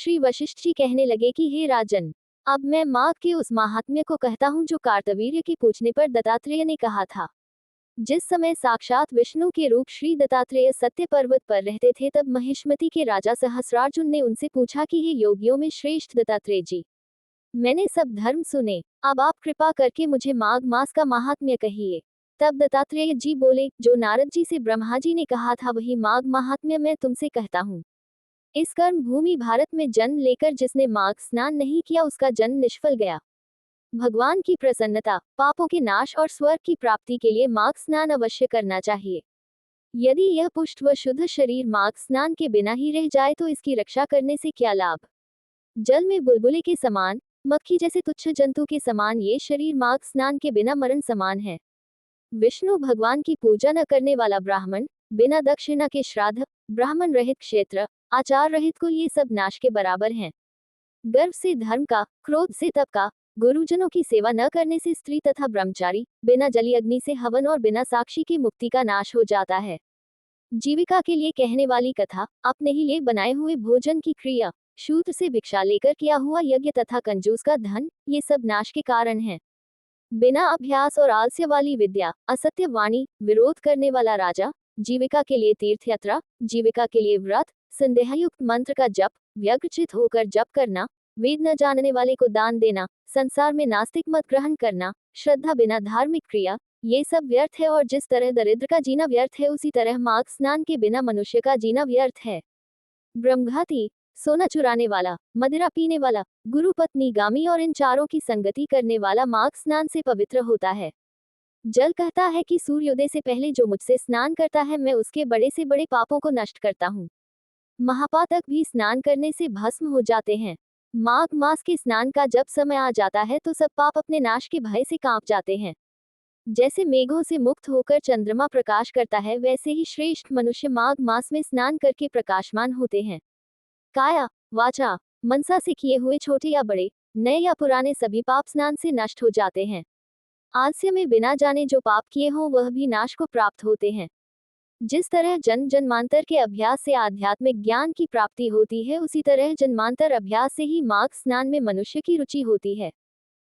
श्री वशिष्ठ जी कहने लगे कि हे राजन, अब मैं माघ के उस महात्म्य को कहता हूँ जो कार्तवीर्य के पूछने पर दत्तात्रेय ने कहा था। जिस समय साक्षात विष्णु के रूप श्री दत्तात्रेय सत्य पर्वत पर रहते थे, तब महिष्मति के राजा सहस्रार्जुन ने उनसे पूछा कि हे योगियों में श्रेष्ठ दत्तात्रेय जी, मैंने सब धर्म सुने, अब आप कृपा करके मुझे माघ मास का महात्म्य कहिए। तब दत्तात्रेय जी बोले, जो नारद जी से ब्रह्मा जी ने कहा था वही माघ महात्म्य मैं तुमसे कहता हूँ। इस कर्म भूमि भारत में जन्म लेकर जिसने माघ स्नान नहीं किया उसका जन्म निष्फल गया। भगवान की प्रसन्नता, पापों के नाश और स्वर्ग की प्राप्ति के लिए माघ स्नान अवश्य करना चाहिए। यदि यह पुष्ट व शुद्ध शरीर माघ स्नान के बिना ही रह जाए तो इसकी रक्षा करने से क्या लाभ। जल में बुलबुले के समान, मक्खी जैसे तुच्छ जंतु के समान ये शरीर माघ स्नान के बिना मरण समान है। विष्णु भगवान की पूजा न करने वाला ब्राह्मण, बिना दक्षिणा के श्राद्ध, ब्राह्मण रहित क्षेत्र, आचार रहित कुल ये सब नाश के बराबर हैं। गर्व से धर्म का, क्रोध से तप का, गुरुजनों की सेवा न करने से स्त्री तथा ब्रह्मचारी, बिना जली अग्नि से हवन और बिना साक्षी की मुक्ति का नाश हो जाता है। जीविका के लिए कहने वाली कथा, अपने ही लिए बनाए हुए भोजन की क्रिया, शूद्र से भिक्षा लेकर किया हुआ यज्ञ तथा कंजूस का धन, ये सब नाश के कारण हैं। बिना अभ्यास और आलस्य वाली विद्या, असत्य वाणी, विरोध करने वाला राजा, जीविका के लिए तीर्थ यात्रा, जीविका के लिए व्रत, संदेहयुक्त मंत्र का जप, व्यग्रचित होकर जप करना, वेद न जानने वाले को दान देना, संसार में नास्तिक मत ग्रहण करना, श्रद्धा बिना धार्मिक क्रिया, ये सब व्यर्थ है। और जिस तरह दरिद्र का जीना व्यर्थ है उसी तरह माघ स्नान के बिना मनुष्य का जीना व्यर्थ है। ब्रह्मघाती, सोना चुराने वाला, मदिरा पीने वाला, गुरु पत्नी गामी और इन चारों की संगति करने वाला माघ स्नान से पवित्र होता है। जल कहता है कि सूर्योदय से पहले जो मुझसे स्नान करता है मैं उसके बड़े से बड़े पापों को नष्ट करता हूँ। महापातक भी स्नान करने से भस्म हो जाते हैं। माघ मास के स्नान का जब समय आ जाता है तो सब पाप अपने नाश के भय से कांप जाते हैं। जैसे मेघों से मुक्त होकर चंद्रमा प्रकाश करता है, वैसे ही श्रेष्ठ मनुष्य माघ मास में स्नान करके प्रकाशमान होते हैं। काया, वाचा, मनसा से किए हुए छोटे या बड़े, नए या पुराने सभी पाप स्नान से नष्ट हो जाते हैं। आलस्य में बिना जाने जो पाप किए हों वह भी नाश को प्राप्त होते हैं। जिस तरह जन्म जन्मांतर के अभ्यास से आध्यात्मिक ज्ञान की प्राप्ति होती है, उसी तरह जन्मांतर अभ्यास से ही माघ स्नान में मनुष्य की रुचि होती है।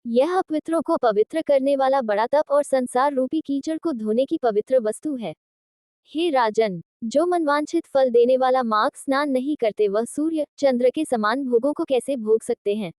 यह अपवित्रों को पवित्र करने वाला बड़ा तप और संसार रूपी कीचड़ को धोने की पवित्र वस्तु है। हे राजन, जो मनवांछित फल देने वाला माघ स्नान नहीं करते वह सूर्य, चंद्र के समान भोगों को कैसे भोग सकते हैं।